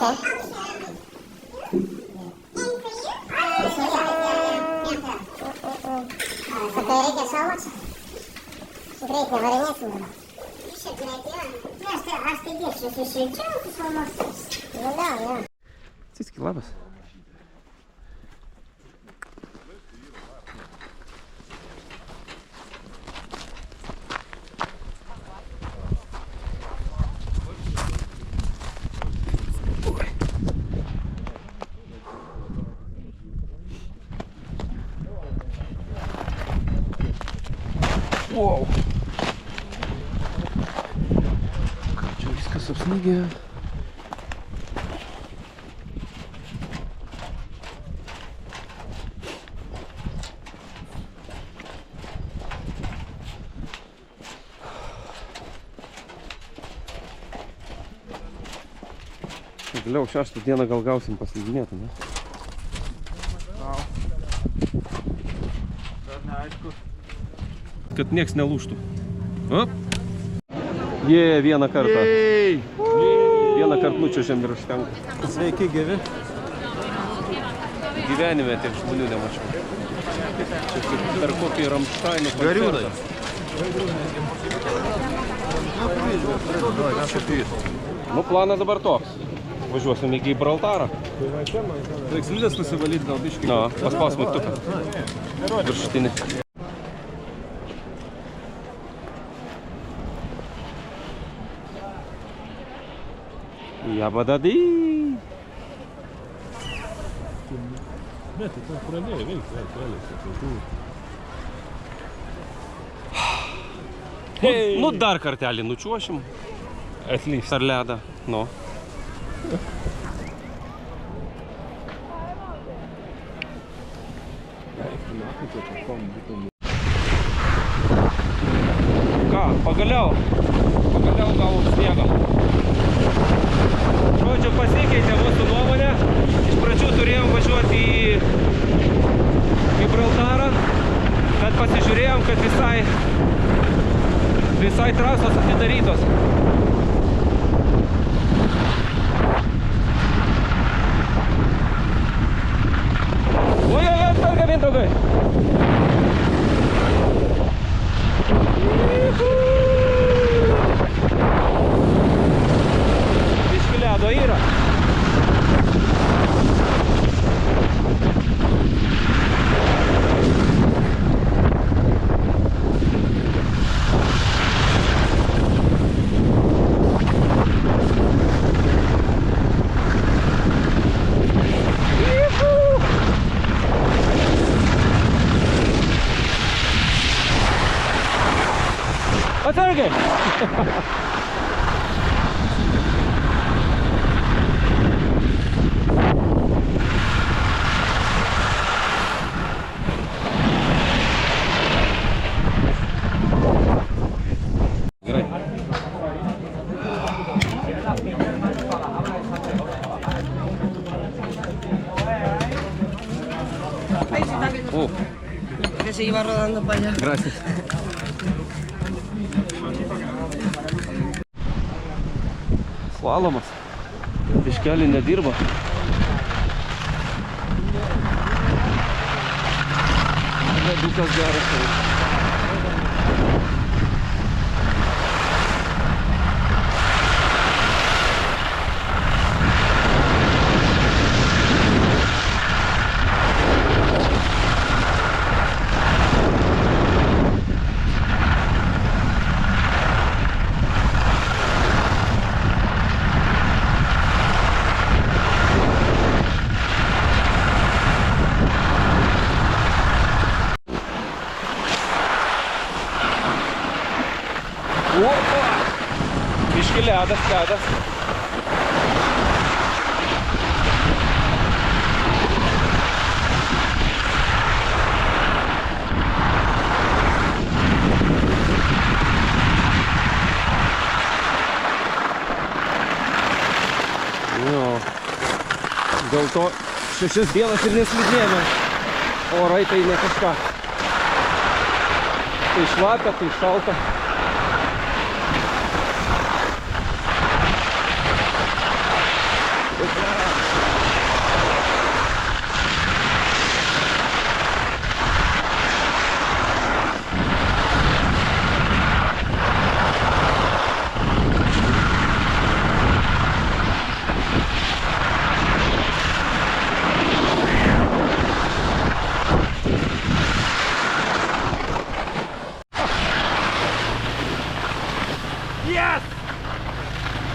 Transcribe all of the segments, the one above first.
Tai reikia šalmo čia? Greit nevarinėsim dabar. Čia greit, ja. Aš tai dirbsiu su šilčiau, su šalmos. Nu da, ja. Cicki, labas. Wow. Čia viskas apsnygė. Vėliau 6 dieną gal gausim paslidinėti, ne? Kad nieks nelūžtų. Op! Vieną kartą. Vieną kartą nučiuožėm ir užtenka. Sveiki, gyvi. Gyvenime tiek žmonių nemačiau. Čia kaip per kokį Ramštaino koncertą. Nu, planas dabar toks. Važiuosim iki Gibraltarą. Reiks slides nusivalyti gal biškį. Na, paspaus mygtuką. Viršutinį. Jabadadai. Ne, tai ten pradėjai veikti, keliasi. Nu, dar kartelį nučiuošim. Atlyst. Per ledą. Nu. Ką, pagaliau gavom sniegą. Žodžiu, pasikeitė mūsų nuomonė. Iš pradžių turėjom važiuoti į Gibraltarą, bet pasižiūrėjom, kad visai trasos atidarytos. Draugai. Biškį ledo yra. Atsargiai! Gerai. Que se iba rodando para allá. Gracias. Slalomas. Biškelį nedirba. Ledukas geras. Biškį ledas. Jo. Dėl to 6 dienas ir neslidinėjame. Orai tai ne kažką. Tai šlapia, tai šalta.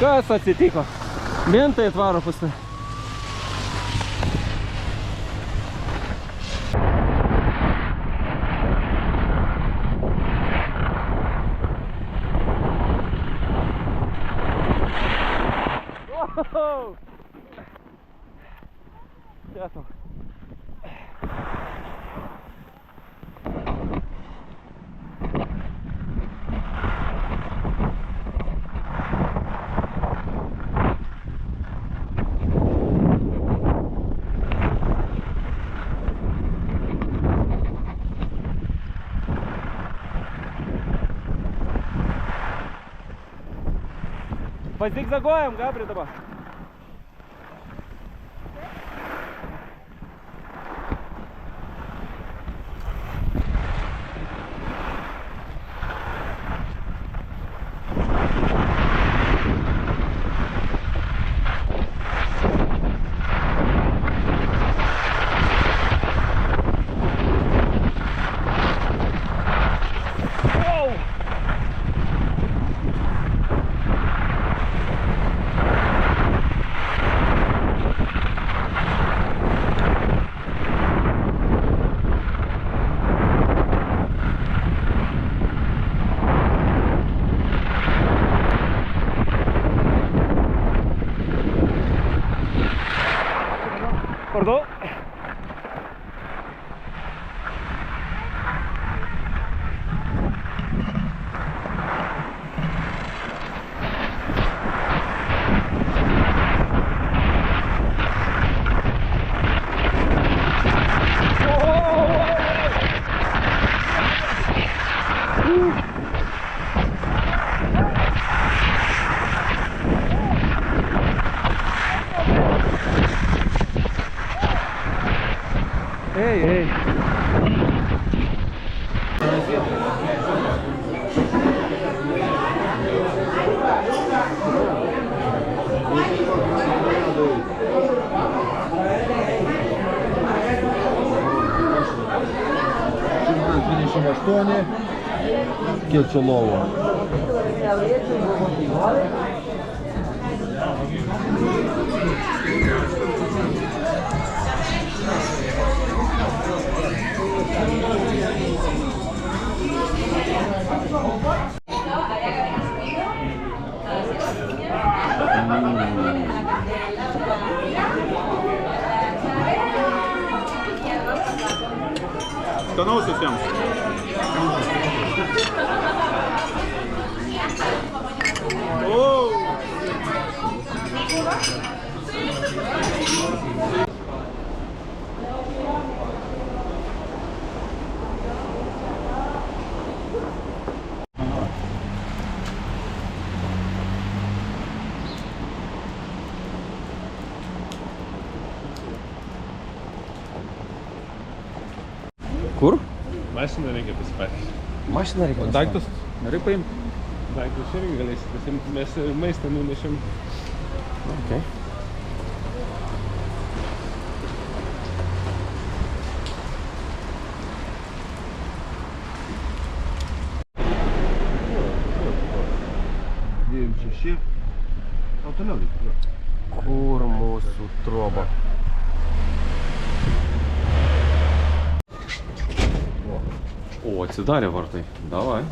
Kas atsitiko? Mentai atvaro pas tai. Готов. Позигзагуем, Габри, давай. Pardon. Эй, эй. Aštuoni, kiek čia lovo? Skanaus visiems. O! Kur? Mašiną reikia pasipaikti. Mašiną reikia. Daiktus? Gerai paimti. Daiktus irgi galėsit pasiimti. Mes maistą nunešėm. Okay. Dėjom 6. O toliau reikia. Kur mūsų troba? O, atsidarė vartai. Davai.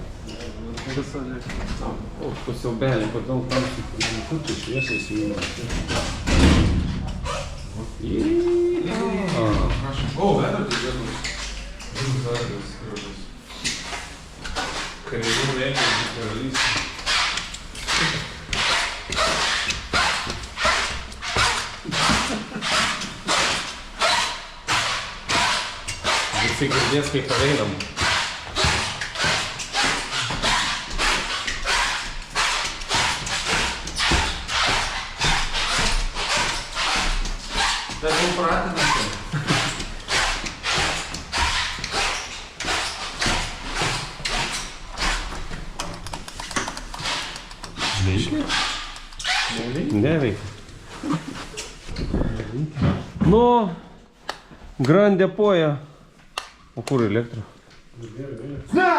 O, pasiaubelė, kodėl tam šitai šviesiai įjungia. O, vedantis vienas. Visas gražus. Kareivų veikiantis karalystė. Visi girdės, kaip pareinam. Dar jau pratinasi. Veikia? Neveikia. Nu, grandė poja. O kur elektra? Na!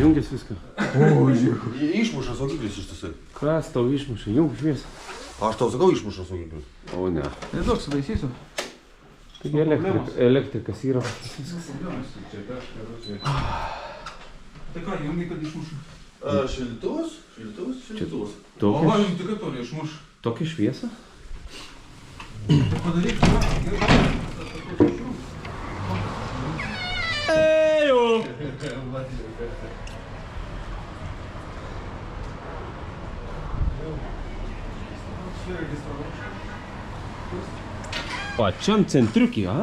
Jungis viską. Išmuša saugiklis ištisai. Kas tau išmuša? Jung šviesą. Aš tau sakau, išmuša saugiklis. O ne. Nedaug sudaisysiu. Taigi elektrikas yra. Tai ką, jungi, kad išmuša? Šiltuvas? Šiltuvas. O, Tokia, jungti kaip toli išmuš. tokia šviesa? Padaryk, gerai. Pačiam centriukį, a?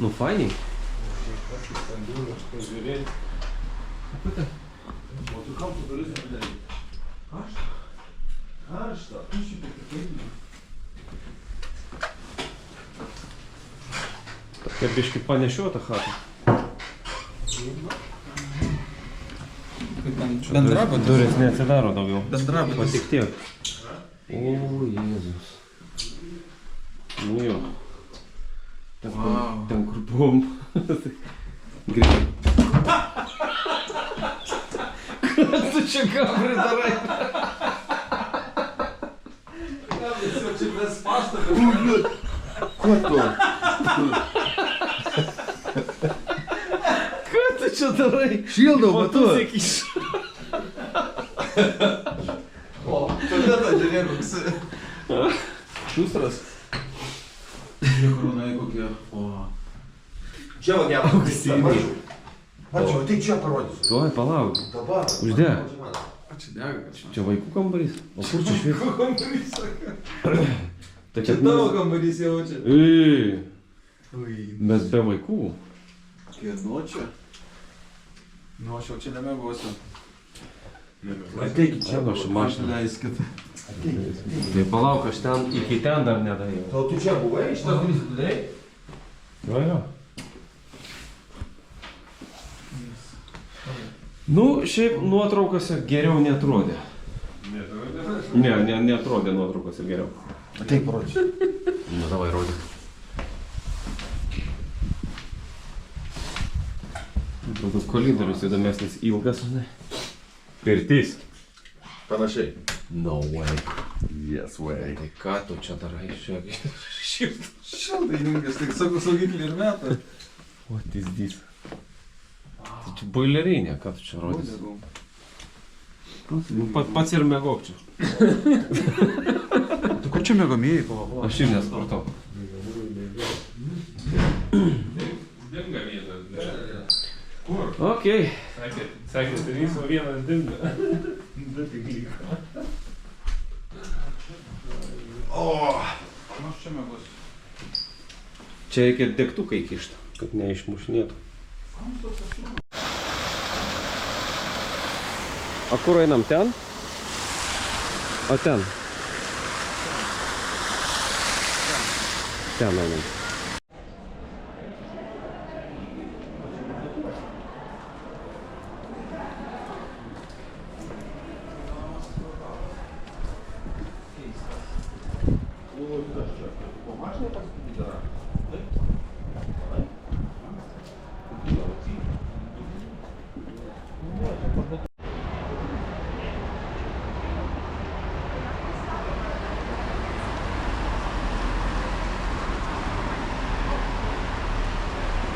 Nu, fainiai. Tokia biški panešiuota chata. Bendrabutis. Durės neatsidaro daugiau. Bendrabutis. O tik tiek. O, Jėzus. Nu jo. Ten kur buvom. Greitai. Ką tu čia ką pridarai? Čia mes pastatą. Kuo tu? Ką tu čia darai? Šildau, matu. O, tualetą žiūrėk, koks. Šustras. Niekurunai kokie. O. Čia va gero. Auksiniai. Ačiū, tai čia parodysiu. Tuoj, palauk. Dabar. Uždeg. Čia dega kažkas. Čia vaikų kambarys. O kur čia šviesa? Kambarys, saka. Tai Čia tavo kambarys jaučia. Bet be vaikų. Kieno čia? Nu, aš jau čia nemegosiu. Ateikit Čia nuo šių mašinų. Leiskit. Tai palauk, aš ten iki ten dar nedariau. O tu čia buvai? Šitas duris tu darai? Jo, jo. Nu, šiaip nuotraukose geriau netrodė. Ne, netrodė nuotraukose geriau. Ateik parodysiu. Nu, davai, rodyk. Atrodo, kolidorius įdomesnis ilgas, ne? Pirtis. Panašiai. No way. Yes way. Tai ką tu čia darai? Šiltas. Šiltai jungias, tik sakau saugiklį ir metą. What is this? Tai čia boilerinė, ką tu čia rodys? Pats ir mėgok čia. Tu kur čia mėgomėjai, palauk? Aš ir nesupratau. Kur? Okei. Sakė, darys o vienas dinga. Du tik liko. O, aš čia mėgosiu. Čia reikia degtuką įkišti, kad neišmušinėtų. A kur einam ten? O ten? Ten einam.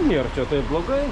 Nėra čia taip blogai.